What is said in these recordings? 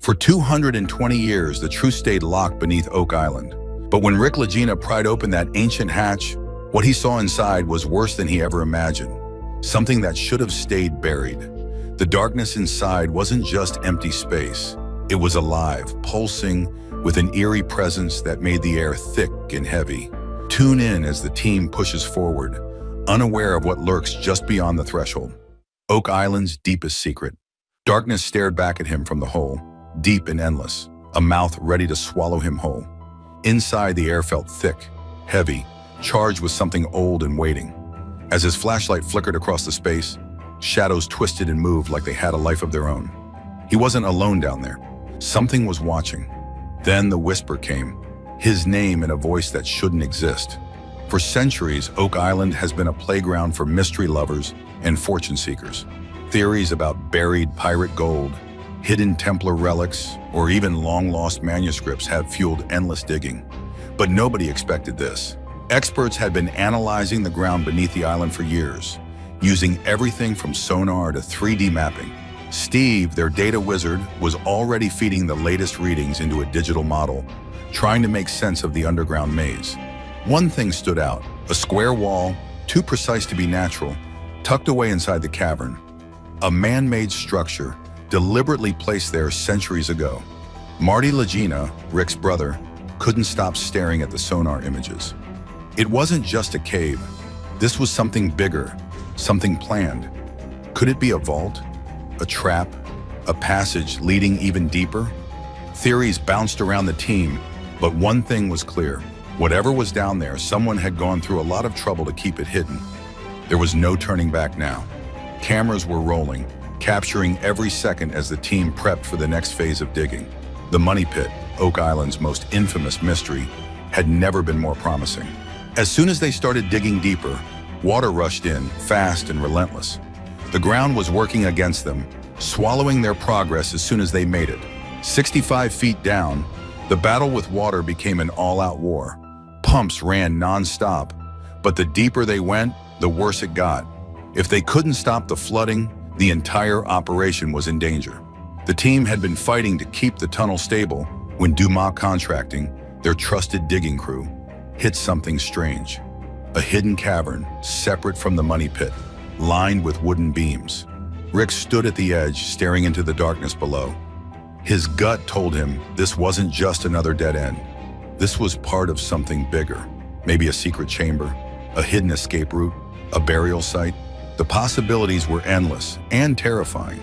For 220 years, the truth stayed locked beneath Oak Island. But when Rick Lagina pried open that ancient hatch, what he saw inside was worse than he ever imagined. Something that should have stayed buried. The darkness inside wasn't just empty space. It was alive, pulsing, with an eerie presence that made the air thick and heavy. Tune in as the team pushes forward, unaware of what lurks just beyond the threshold. Oak Island's deepest secret. Darkness stared back at him from the hole, deep and endless, a mouth ready to swallow him whole. Inside, the air felt thick, heavy, charged with something old and waiting. As his flashlight flickered across the space, shadows twisted and moved like they had a life of their own. He wasn't alone down there. Something was watching. Then the whisper came, his name in a voice that shouldn't exist. For centuries, Oak Island has been a playground for mystery lovers and fortune seekers. Theories about buried pirate gold, hidden Templar relics, or even long-lost manuscripts have fueled endless digging. But nobody expected this. Experts had been analyzing the ground beneath the island for years, using everything from sonar to 3D mapping. Steve, their data wizard, was already feeding the latest readings into a digital model, trying to make sense of the underground maze. One thing stood out, a square wall, too precise to be natural, tucked away inside the cavern. A man-made structure, deliberately placed there centuries ago. Marty Lagina, Rick's brother, couldn't stop staring at the sonar images. It wasn't just a cave. This was something bigger, something planned. Could it be a vault, a trap, a passage leading even deeper? Theories bounced around the team, but one thing was clear. Whatever was down there, someone had gone through a lot of trouble to keep it hidden. There was no turning back now. Cameras were rolling, capturing every second as the team prepped for the next phase of digging. The Money Pit, Oak Island's most infamous mystery, had never been more promising. As soon as they started digging deeper, water rushed in, fast and relentless. The ground was working against them, swallowing their progress as soon as they made it. 65 feet down, the battle with water became an all-out war. Pumps ran non-stop, but the deeper they went, the worse it got. If they couldn't stop the flooding, the entire operation was in danger. The team had been fighting to keep the tunnel stable when Dumas Contracting, their trusted digging crew, hit something strange. A hidden cavern, separate from the money pit, lined with wooden beams. Rick stood at the edge, staring into the darkness below. His gut told him this wasn't just another dead end. This was part of something bigger, maybe a secret chamber, a hidden escape route, a burial site. The possibilities were endless and terrifying.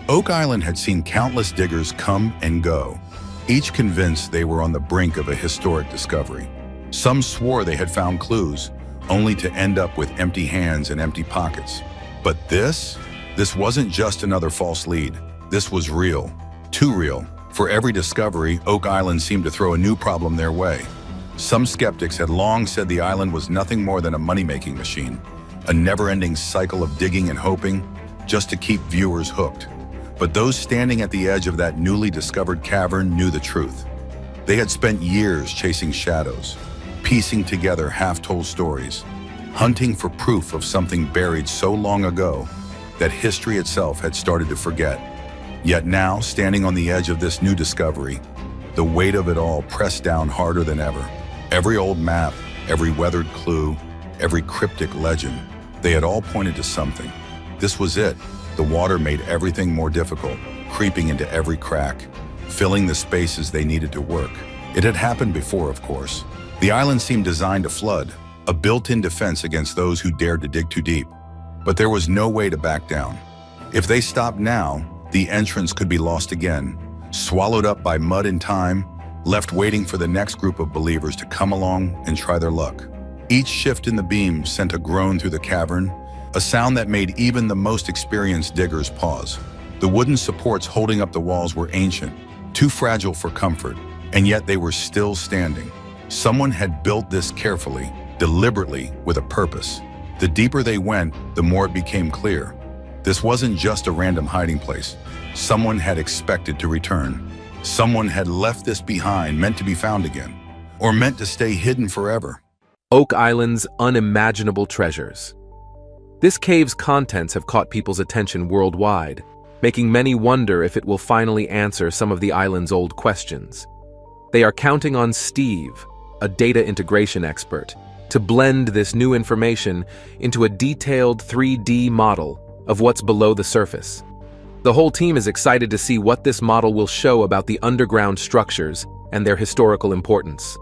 Oak Island had seen countless diggers come and go, each convinced they were on the brink of a historic discovery. Some swore they had found clues, only to end up with empty hands and empty pockets. But this wasn't just another false lead. This was real, too real. For every discovery, Oak Island seemed to throw a new problem their way. Some skeptics had long said the island was nothing more than a money-making machine, a never-ending cycle of digging and hoping just to keep viewers hooked. But those standing at the edge of that newly discovered cavern knew the truth. They had spent years chasing shadows, piecing together half-told stories, hunting for proof of something buried so long ago that history itself had started to forget. Yet now, standing on the edge of this new discovery, the weight of it all pressed down harder than ever. Every old map, every weathered clue, every cryptic legend, they had all pointed to something. This was it. The water made everything more difficult, creeping into every crack, filling the spaces they needed to work. It had happened before, of course. The island seemed designed to flood, a built-in defense against those who dared to dig too deep. But there was no way to back down. If they stopped now, the entrance could be lost again, swallowed up by mud and time, left waiting for the next group of believers to come along and try their luck. Each shift in the beam sent a groan through the cavern, a sound that made even the most experienced diggers pause. The wooden supports holding up the walls were ancient, too fragile for comfort, and yet they were still standing. Someone had built this carefully, deliberately, with a purpose. The deeper they went, the more it became clear. This wasn't just a random hiding place. Someone had expected to return. Someone had left this behind, meant to be found again, or meant to stay hidden forever. Oak Island's unimaginable treasures. This cave's contents have caught people's attention worldwide. making many wonder if it will finally answer some of the island's old questions. They are counting on Steve, a data integration expert, to blend this new information into a detailed 3D model of what's below the surface. The whole team is excited to see what this model will show about the underground structures and their historical importance.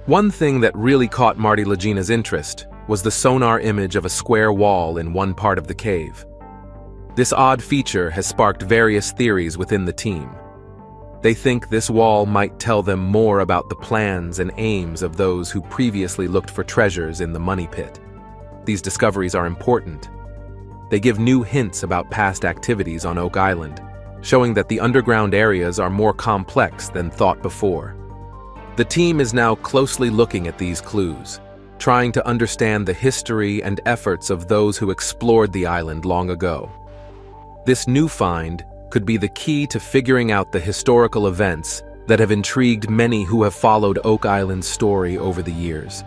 One thing that really caught Rick Lagina's interest was the sonar image of a square wall in one part of the cave. This odd feature has sparked various theories within the team. They think this wall might tell them more about the plans and aims of those who previously looked for treasures in the money pit. These discoveries are important. They give new hints about past activities on Oak Island, showing that the underground areas are more complex than thought before. The team is now closely looking at these clues, trying to understand the history and efforts of those who explored the island long ago. This new find could be the key to figuring out the historical events that have intrigued many who have followed Oak Island's story over the years.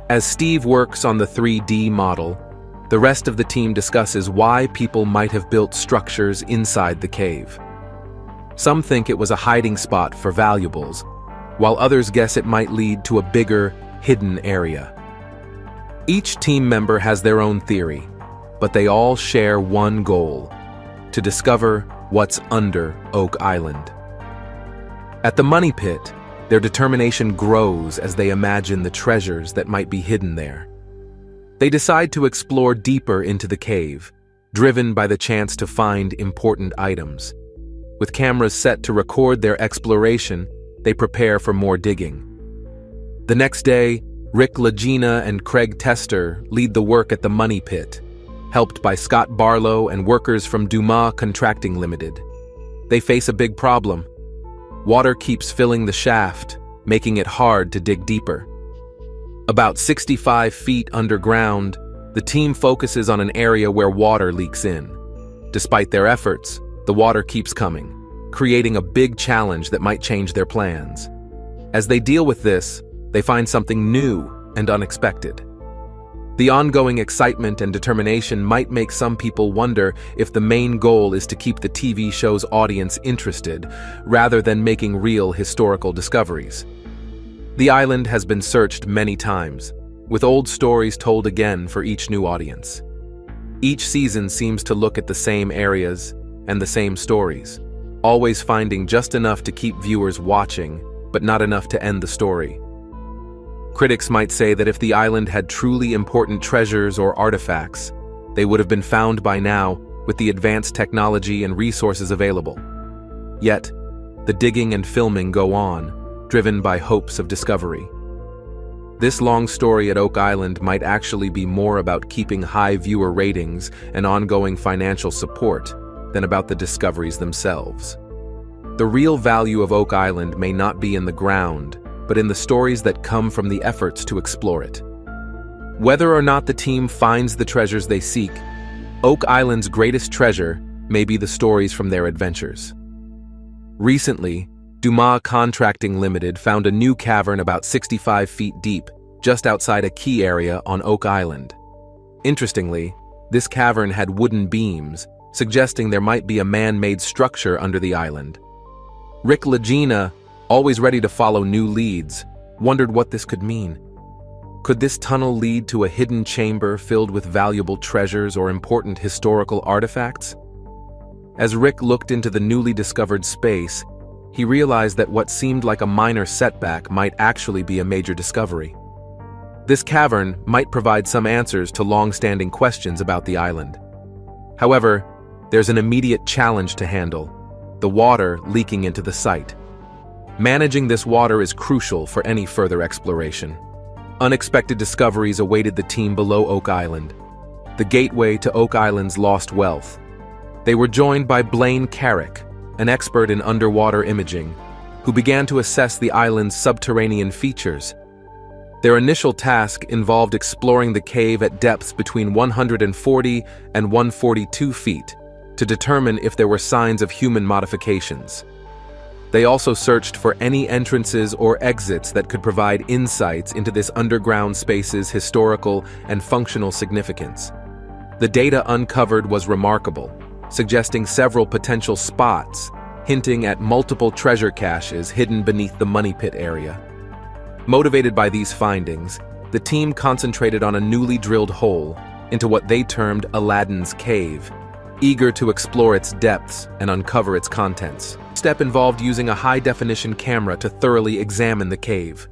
As Steve works on the 3D model, the rest of the team discusses why people might have built structures inside the cave. Some think it was a hiding spot for valuables, while others guess it might lead to a bigger, hidden area. Each team member has their own theory, but they all share one goal: to discover what's under Oak Island. At the money pit, their determination grows as they imagine the treasures that might be hidden there. They decide to explore deeper into the cave, driven by the chance to find important items. With cameras set to record their exploration, they prepare for more digging. The next day, Rick Lagina and Craig Tester lead the work at the money pit, helped by Scott Barlow and workers from Dumas Contracting Limited. They face a big problem. Water keeps filling the shaft, making it hard to dig deeper. About 65 feet underground, the team focuses on an area where water leaks in. Despite their efforts, the water keeps coming, creating a big challenge that might change their plans. As they deal with this, they find something new and unexpected. The ongoing excitement and determination might make some people wonder if the main goal is to keep the TV show's audience interested, rather than making real historical discoveries. The island has been searched many times, with old stories told again for each new audience. Each season seems to look at the same areas and the same stories, always finding just enough to keep viewers watching, but not enough to end the story. Critics might say that if the island had truly important treasures or artifacts, they would have been found by now with the advanced technology and resources available. Yet, the digging and filming go on, driven by hopes of discovery. This long story at Oak Island might actually be more about keeping high viewer ratings and ongoing financial support than about the discoveries themselves. The real value of Oak Island may not be in the ground, but in the stories that come from the efforts to explore it. Whether or not the team finds the treasures they seek, Oak Island's greatest treasure may be the stories from their adventures. Recently, Dumas Contracting Limited found a new cavern about 65 feet deep, just outside a key area on Oak Island. Interestingly, this cavern had wooden beams, suggesting there might be a man-made structure under the island. Rick Lagina, always ready to follow new leads, wondered what this could mean. Could this tunnel lead to a hidden chamber filled with valuable treasures or important historical artifacts? As Rick looked into the newly discovered space, he realized that what seemed like a minor setback might actually be a major discovery. This cavern might provide some answers to long-standing questions about the island. However, there's an immediate challenge to handle: the water leaking into the site. Managing this water is crucial for any further exploration. Unexpected discoveries awaited the team below Oak Island, the gateway to Oak Island's lost wealth. They were joined by Blaine Carrick, an expert in underwater imaging, who began to assess the island's subterranean features. Their initial task involved exploring the cave at depths between 140 and 142 feet to determine if there were signs of human modifications. They also searched for any entrances or exits that could provide insights into this underground space's historical and functional significance. The data uncovered was remarkable, suggesting several potential spots, hinting at multiple treasure caches hidden beneath the money pit area. Motivated by these findings, the team concentrated on a newly drilled hole into what they termed Aladdin's Cave, eager to explore its depths and uncover its contents. The step involved using a high-definition camera to thoroughly examine the cave.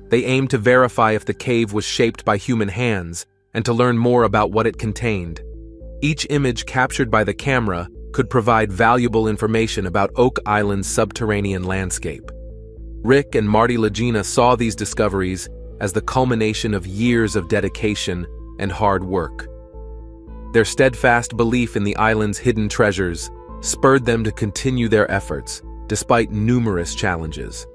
They aimed to verify if the cave was shaped by human hands and to learn more about what it contained. Each image captured by the camera could provide valuable information about Oak Island's subterranean landscape. Rick and Marty Lagina saw these discoveries as the culmination of years of dedication and hard work. Their steadfast belief in the island's hidden treasures spurred them to continue their efforts, despite numerous challenges.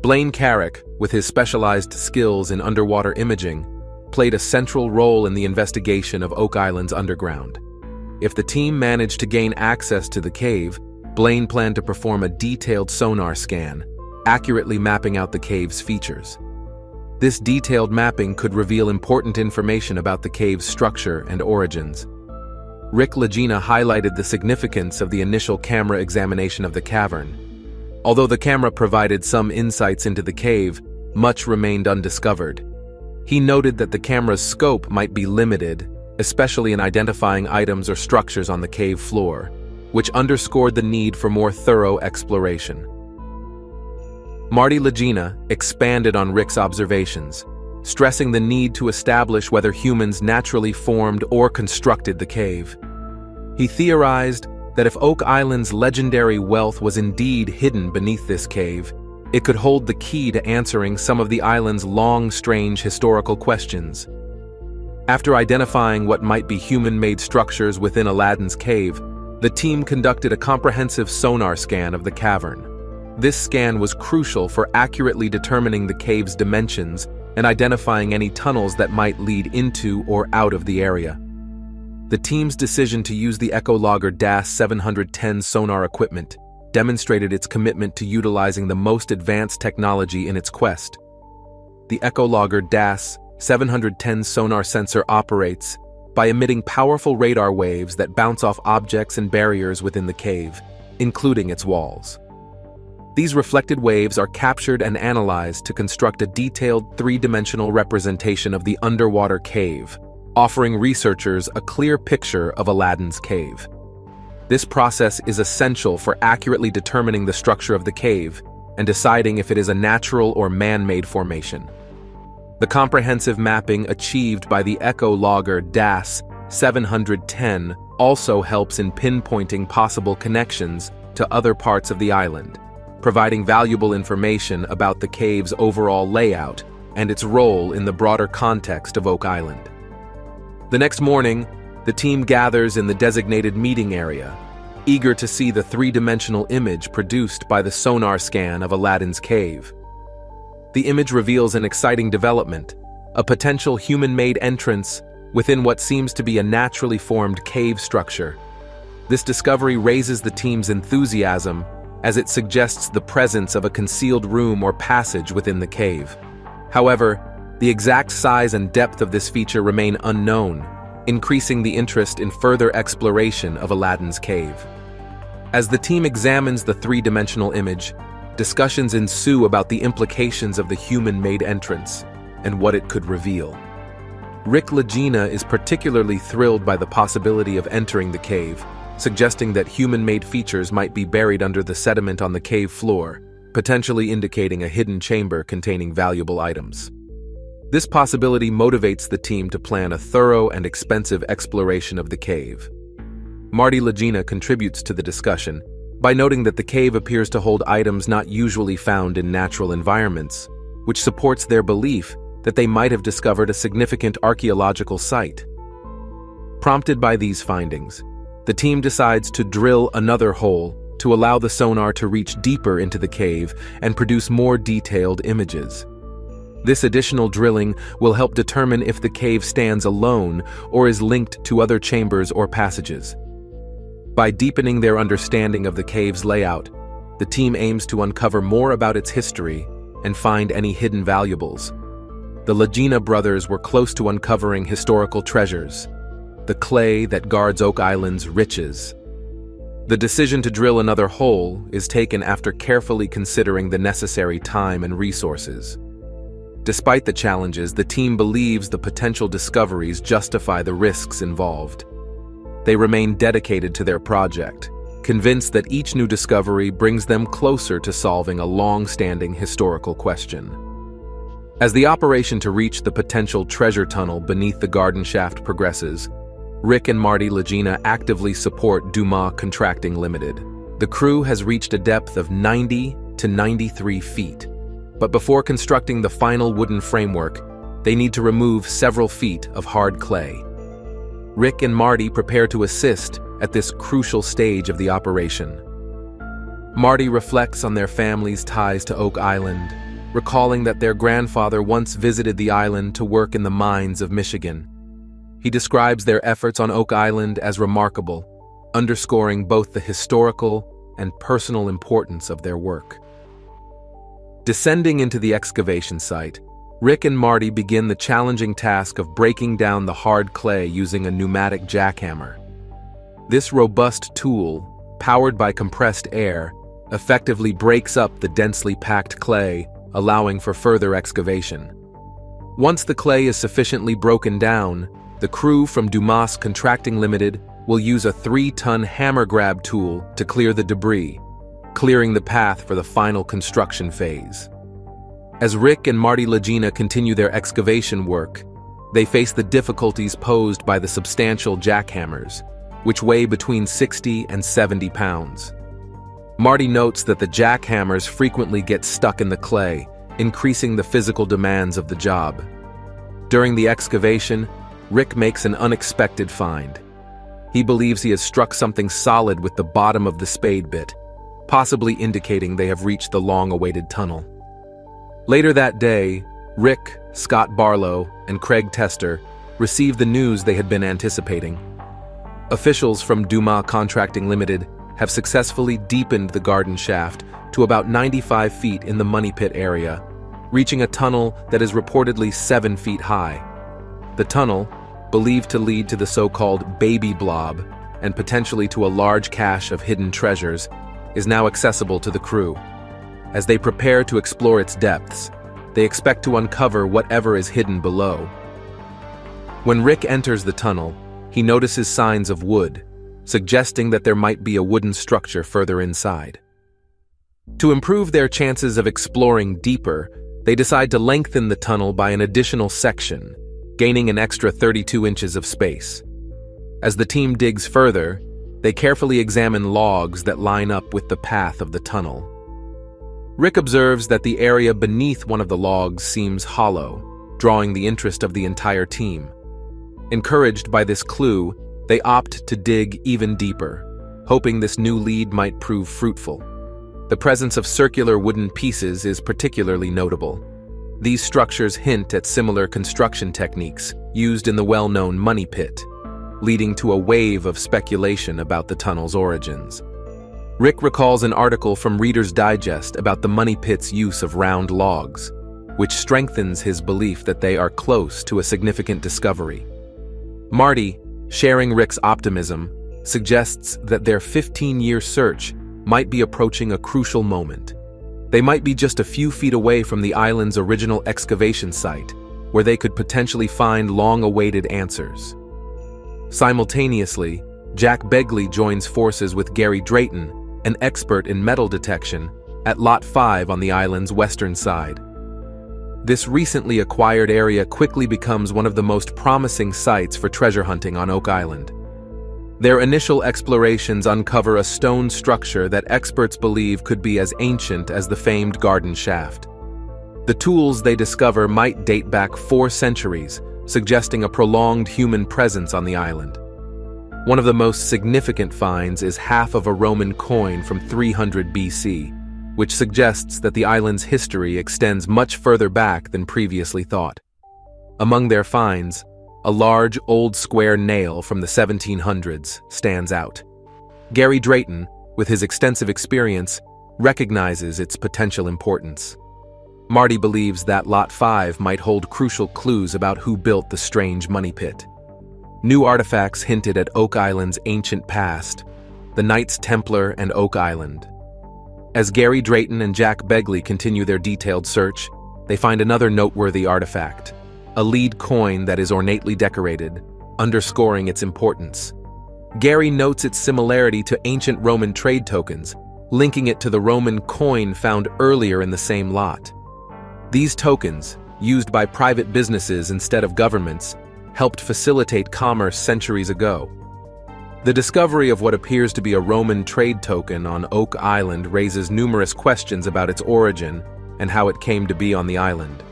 Blaine Carrick, with his specialized skills in underwater imaging, played a central role in the investigation of Oak Island's underground. If the team managed to gain access to the cave, Blaine planned to perform a detailed sonar scan, accurately mapping out the cave's features. This detailed mapping could reveal important information about the cave's structure and origins. Rick Lagina highlighted the significance of the initial camera examination of the cavern. Although the camera provided some insights into the cave, much remained undiscovered. He noted that the camera's scope might be limited, especially in identifying items or structures on the cave floor, which underscored the need for more thorough exploration. Marty Lagina expanded on Rick's observations, stressing the need to establish whether humans naturally formed or constructed the cave. He theorized that if Oak Island's legendary wealth was indeed hidden beneath this cave, it could hold the key to answering some of the island's long, strange historical questions. After identifying what might be human-made structures within Aladdin's cave, the team conducted a comprehensive sonar scan of the cavern. This scan was crucial for accurately determining the cave's dimensions and identifying any tunnels that might lead into or out of the area. The team's decision to use the Echologger DAS 710 sonar equipment demonstrated its commitment to utilizing the most advanced technology in its quest. The Echologger DAS 710 sonar sensor operates by emitting powerful radar waves that bounce off objects and barriers within the cave, including its walls. These reflected waves are captured and analyzed to construct a detailed three-dimensional representation of the underwater cave, offering researchers a clear picture of Aladdin's cave. This process is essential for accurately determining the structure of the cave and deciding if it is a natural or man-made formation. The comprehensive mapping achieved by the Echologger DAS 710 also helps in pinpointing possible connections to other parts of the island, providing valuable information about the cave's overall layout and its role in the broader context of Oak Island. The next morning, the team gathers in the designated meeting area, eager to see the three-dimensional image produced by the sonar scan of Aladdin's cave. The image reveals an exciting development, a potential human-made entrance within what seems to be a naturally formed cave structure. This discovery raises the team's enthusiasm as it suggests the presence of a concealed room or passage within the cave. However, the exact size and depth of this feature remain unknown, increasing the interest in further exploration of Aladdin's cave. As the team examines the three-dimensional image, discussions ensue about the implications of the human-made entrance and what it could reveal. Rick Lagina is particularly thrilled by the possibility of entering the cave, suggesting that human-made features might be buried under the sediment on the cave floor, potentially indicating a hidden chamber containing valuable items. This possibility motivates the team to plan a thorough and expensive exploration of the cave. Marty Lagina contributes to the discussion by noting that the cave appears to hold items not usually found in natural environments, which supports their belief that they might have discovered a significant archaeological site. Prompted by these findings, the team decides to drill another hole to allow the sonar to reach deeper into the cave and produce more detailed images. This additional drilling will help determine if the cave stands alone or is linked to other chambers or passages. By deepening their understanding of the cave's layout, the team aims to uncover more about its history and find any hidden valuables. The Lagina brothers were close to uncovering historical treasures, the clay that guards Oak Island's riches, The decision to drill another hole is taken after carefully considering the necessary time and resources. Despite the challenges, the team believes the potential discoveries justify the risks involved. They remain dedicated to their project, convinced that each new discovery brings them closer to solving a long-standing historical question. As the operation to reach the potential treasure tunnel beneath the garden shaft progresses, Rick and Marty Lagina actively support Dumas Contracting Limited. The crew has reached a depth of 90 to 93 feet. But before constructing the final wooden framework, they need to remove several feet of hard clay. Rick and Marty prepare to assist at this crucial stage of the operation. Marty reflects on their family's ties to Oak Island, recalling that their grandfather once visited the island to work in the mines of Michigan. He describes their efforts on Oak Island as remarkable, underscoring both the historical and personal importance of their work. Descending into the excavation site, Rick and Marty begin the challenging task of breaking down the hard clay using a pneumatic jackhammer. This robust tool, powered by compressed air, effectively breaks up the densely packed clay, allowing for further excavation. Once the clay is sufficiently broken down, the crew from Dumas Contracting Limited will use a 3-ton hammer grab tool to clear the debris, clearing the path for the final construction phase. As Rick and Marty Lagina continue their excavation work, they face the difficulties posed by the substantial jackhammers, which weigh between 60 and 70 pounds. Marty notes that the jackhammers frequently get stuck in the clay, increasing the physical demands of the job. During the excavation, Rick makes an unexpected find. He believes he has struck something solid with the bottom of the spade bit, possibly indicating they have reached the long-awaited tunnel. Later that day, Rick, Scott Barlow, and Craig Tester received the news they had been anticipating. Officials from Dumas Contracting Limited have successfully deepened the garden shaft to about 95 feet in the money pit area, reaching a tunnel that is reportedly 7 feet high. The tunnel, believed to lead to the so-called baby blob and potentially to a large cache of hidden treasures, is now accessible to the crew. As they prepare to explore its depths, they expect to uncover whatever is hidden below. When Rick enters the tunnel, he notices signs of wood, suggesting that there might be a wooden structure further inside. To improve their chances of exploring deeper, they decide to lengthen the tunnel by an additional section, gaining an extra 32 inches of space. As the team digs further, they carefully examine logs that line up with the path of the tunnel. Rick observes that the area beneath one of the logs seems hollow, drawing the interest of the entire team. Encouraged by this clue, they opt to dig even deeper, hoping this new lead might prove fruitful. The presence of circular wooden pieces is particularly notable. These structures hint at similar construction techniques used in the well-known money pit, leading to a wave of speculation about the tunnel's origins. Rick recalls an article from Reader's Digest about the money pit's use of round logs, which strengthens his belief that they are close to a significant discovery. Marty, sharing Rick's optimism, suggests that their 15-year search might be approaching a crucial moment. They might be just a few feet away from the island's original excavation site, where they could potentially find long-awaited answers. Simultaneously, Jack Begley joins forces with Gary Drayton, an expert in metal detection, at Lot 5 on the island's western side. This recently acquired area quickly becomes one of the most promising sites for treasure hunting on Oak Island. Their initial explorations uncover a stone structure that experts believe could be as ancient as the famed garden shaft. The tools they discover might date back 4 centuries, suggesting a prolonged human presence on the island. One of the most significant finds is half of a Roman coin from 300 BC, which suggests that the island's history extends much further back than previously thought. Among their finds, a large old square nail from the 1700s stands out. Gary Drayton, with his extensive experience, recognizes its potential importance. Marty believes that Lot 5 might hold crucial clues about who built the strange money pit. New artifacts hinted at Oak Island's ancient past, the Knights Templar and Oak Island. As Gary Drayton and Jack Begley continue their detailed search, they find another noteworthy artifact, a lead coin that is ornately decorated, underscoring its importance. Gary notes its similarity to ancient Roman trade tokens, linking it to the Roman coin found earlier in the same lot. These tokens, used by private businesses instead of governments, helped facilitate commerce centuries ago. The discovery of what appears to be a Roman trade token on Oak Island raises numerous questions about its origin and how it came to be on the island.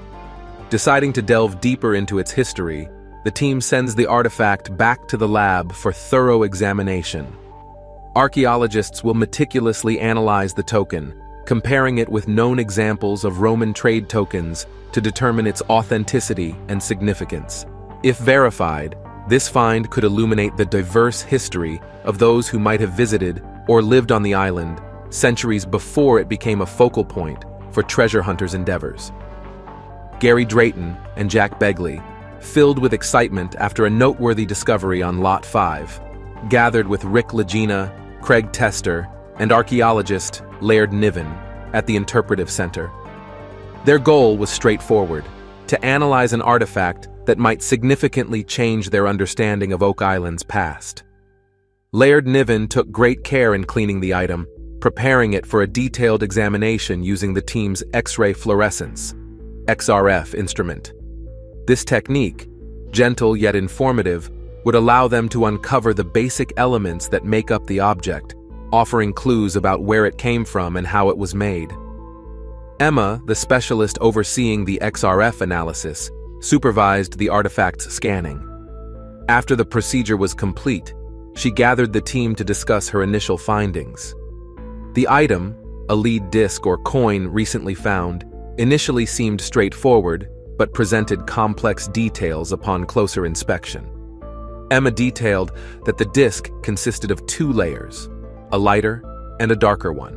Deciding to delve deeper into its history, the team sends the artifact back to the lab for thorough examination. Archaeologists will meticulously analyze the token, comparing it with known examples of Roman trade tokens to determine its authenticity and significance. If verified, this find could illuminate the diverse history of those who might have visited or lived on the island centuries before it became a focal point for treasure hunters' endeavors. Gary Drayton and Jack Begley, filled with excitement after a noteworthy discovery on Lot 5, gathered with Rick Lagina, Craig Tester, and archaeologist Laird Niven at the Interpretive Center. Their goal was straightforward: to analyze an artifact that might significantly change their understanding of Oak Island's past. Laird Niven took great care in cleaning the item, preparing it for a detailed examination using the team's X-ray fluorescence (XRF) instrument. This technique, gentle yet informative, would allow them to uncover the basic elements that make up the object, offering clues about where it came from and how it was made. Emma, the specialist overseeing the XRF analysis, supervised the artifact's scanning. After the procedure was complete, she gathered the team to discuss her initial findings. The item, a lead disc or coin recently found, initially seemed straightforward, but presented complex details upon closer inspection. Emma detailed that the disc consisted of two layers, a lighter and a darker one.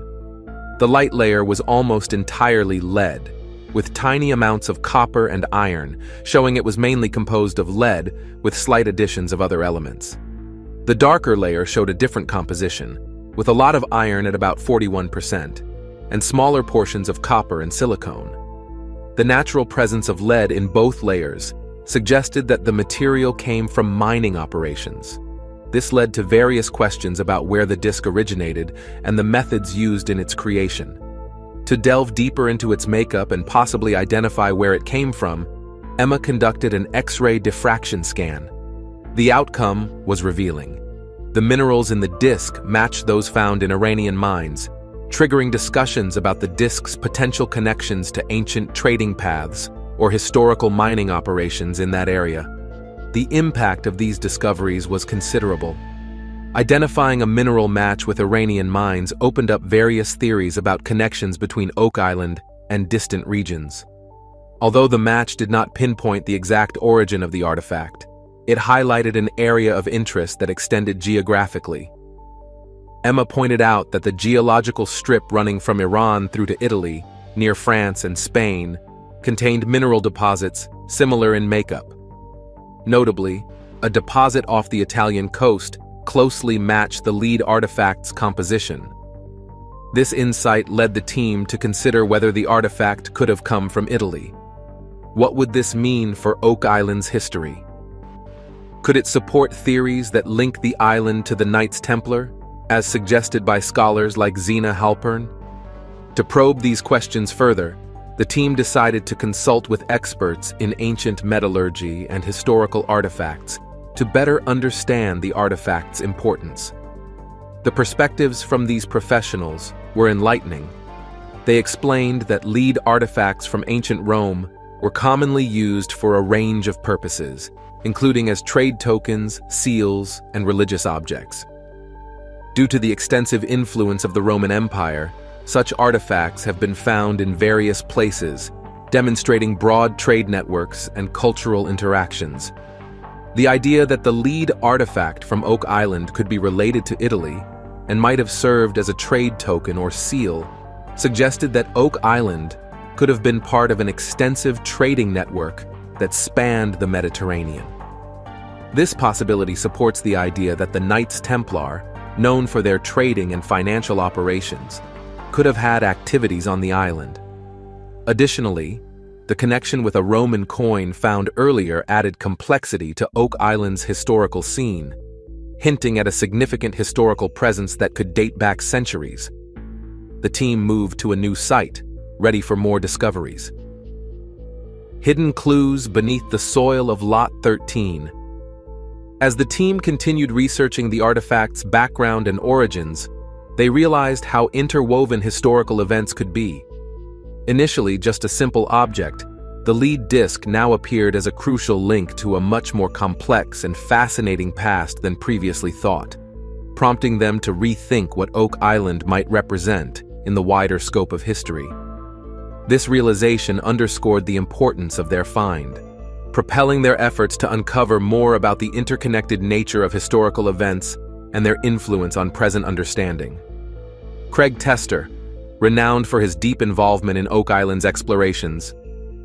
The light layer was almost entirely lead, with tiny amounts of copper and iron, showing it was mainly composed of lead with slight additions of other elements. The darker layer showed a different composition, with a lot of iron at about 41%, and smaller portions of copper and silicone. The natural presence of lead in both layers suggested that the material came from mining operations. This led to various questions about where the disc originated and the methods used in its creation. To delve deeper into its makeup and possibly identify where it came from, Emma conducted an X-ray diffraction scan. The outcome was revealing. The minerals in the disc matched those found in Iranian mines, triggering discussions about the disc's potential connections to ancient trading paths or historical mining operations in that area. The impact of these discoveries was considerable. Identifying a mineral match with Iranian mines opened up various theories about connections between Oak Island and distant regions. Although the match did not pinpoint the exact origin of the artifact, it highlighted an area of interest that extended geographically. Emma pointed out that the geological strip running from Iran through to Italy, near France and Spain, contained mineral deposits similar in makeup. Notably, a deposit off the Italian coast closely matched the lead artifact's composition. This insight led the team to consider whether the artifact could have come from Italy. What would this mean for Oak Island's history? Could it support theories that link the island to the Knights Templar, as suggested by scholars like Zena Halpern? To probe these questions further, the team decided to consult with experts in ancient metallurgy and historical artifacts to better understand the artifact's importance. The perspectives from these professionals were enlightening. They explained that lead artifacts from ancient Rome were commonly used for a range of purposes, including as trade tokens, seals, and religious objects. Due to the extensive influence of the Roman Empire, such artifacts have been found in various places, demonstrating broad trade networks and cultural interactions. The idea that the lead artifact from Oak Island could be related to Italy and might have served as a trade token or seal suggested that Oak Island could have been part of an extensive trading network that spanned the Mediterranean. This possibility supports the idea that the Knights Templar, known for their trading and financial operations, could have had activities on the island. Additionally, the connection with a Roman coin found earlier added complexity to Oak Island's historical scene, hinting at a significant historical presence that could date back centuries. The team moved to a new site, ready for more discoveries. Hidden clues beneath the soil of Lot 13. As the team continued researching the artifact's background and origins, they realized how interwoven historical events could be. Initially just a simple object, the lead disc now appeared as a crucial link to a much more complex and fascinating past than previously thought, prompting them to rethink what Oak Island might represent in the wider scope of history. This realization underscored the importance of their find, propelling their efforts to uncover more about the interconnected nature of historical events and their influence on present understanding. Craig Tester, renowned for his deep involvement in Oak Island's explorations,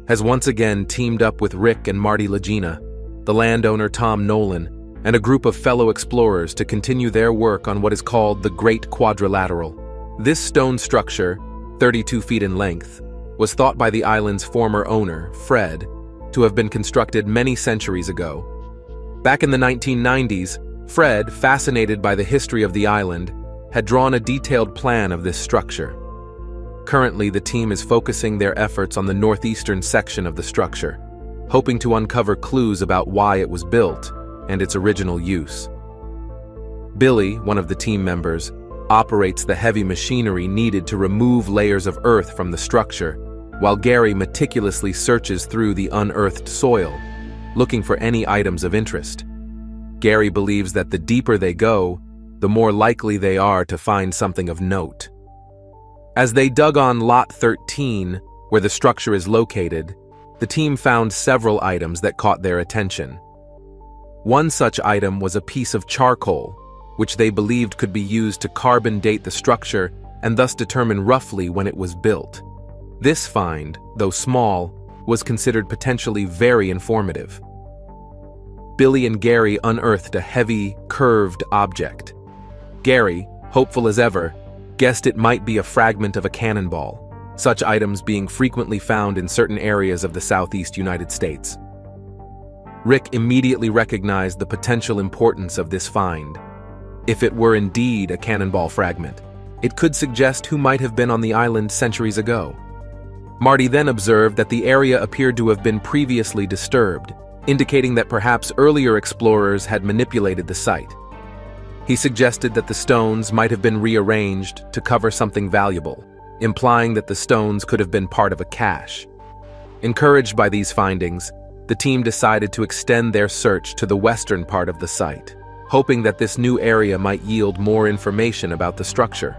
has once again teamed up with Rick and Marty Lagina, the landowner Tom Nolan, and a group of fellow explorers to continue their work on what is called the Great Quadrilateral. This stone structure, 32 feet in length, was thought by the island's former owner, Fred, to have been constructed many centuries ago. Back in the 1990s, Fred, fascinated by the history of the island, had drawn a detailed plan of this structure. Currently, the team is focusing their efforts on the northeastern section of the structure, hoping to uncover clues about why it was built and its original use. Billy, one of the team members, operates the heavy machinery needed to remove layers of earth from the structure, while Gary meticulously searches through the unearthed soil, looking for any items of interest. Gary believes that the deeper they go, the more likely they are to find something of note. As they dug on Lot 13, where the structure is located, the team found several items that caught their attention. One such item was a piece of charcoal, which they believed could be used to carbon date the structure and thus determine roughly when it was built. This find, though small, was considered potentially very informative. Billy and Gary unearthed a heavy, curved object. Gary, hopeful as ever, guessed it might be a fragment of a cannonball, such items being frequently found in certain areas of the southeast United States. Rick immediately recognized the potential importance of this find. If it were indeed a cannonball fragment, it could suggest who might have been on the island centuries ago. Marty then observed that the area appeared to have been previously disturbed, indicating that perhaps earlier explorers had manipulated the site. He suggested that the stones might have been rearranged to cover something valuable, implying that the stones could have been part of a cache. Encouraged by these findings, the team decided to extend their search to the western part of the site, hoping that this new area might yield more information about the structure.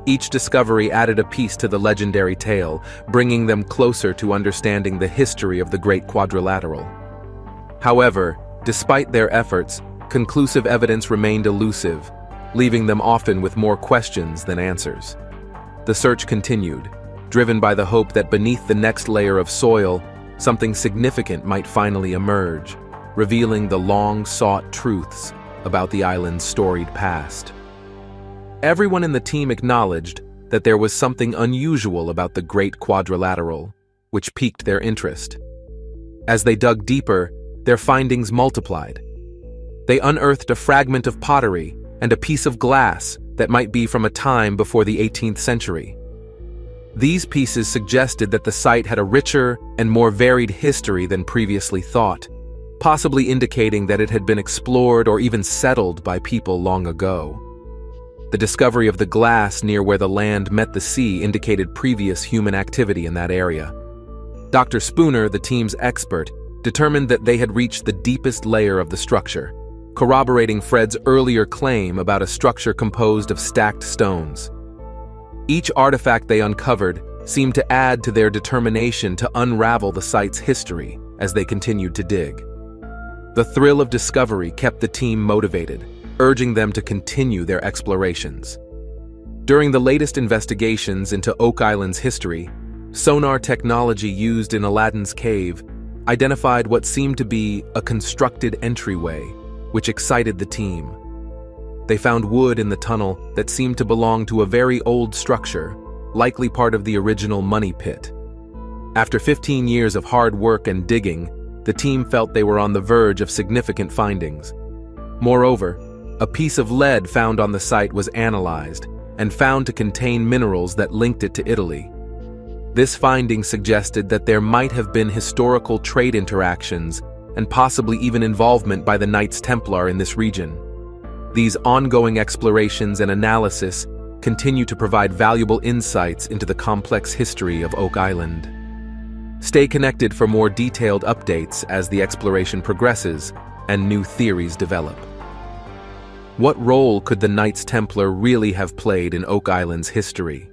Each discovery added a piece to the legendary tale, bringing them closer to understanding the history of the Great Quadrilateral. However, despite their efforts, conclusive evidence remained elusive, leaving them often with more questions than answers. The search continued, driven by the hope that beneath the next layer of soil, something significant might finally emerge, revealing the long-sought truths about the island's storied past. Everyone in the team acknowledged that there was something unusual about the Great Quadrilateral, which piqued their interest. As they dug deeper, their findings multiplied. They unearthed a fragment of pottery and a piece of glass that might be from a time before the 18th century. These pieces suggested that the site had a richer and more varied history than previously thought, possibly indicating that it had been explored or even settled by people long ago. The discovery of the glass near where the land met the sea indicated previous human activity in that area. Dr. Spooner, the team's expert, determined that they had reached the deepest layer of the structure, corroborating Fred's earlier claim about a structure composed of stacked stones. Each artifact they uncovered seemed to add to their determination to unravel the site's history as they continued to dig. The thrill of discovery kept the team motivated, urging them to continue their explorations. During the latest investigations into Oak Island's history, sonar technology used in Aladdin's cave identified what seemed to be a constructed entryway, which excited the team. They found wood in the tunnel that seemed to belong to a very old structure, likely part of the original money pit. After 15 years of hard work and digging, the team felt they were on the verge of significant findings. Moreover, a piece of lead found on the site was analyzed and found to contain minerals that linked it to Italy. This finding suggested that there might have been historical trade interactions and possibly even involvement by the Knights Templar in this region. These ongoing explorations and analysis continue to provide valuable insights into the complex history of Oak Island. Stay connected for more detailed updates as the exploration progresses and new theories develop. What role could the Knights Templar really have played in Oak Island's history?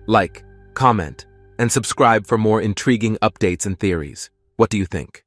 Like, comment, and subscribe for more intriguing updates and theories. What do you think?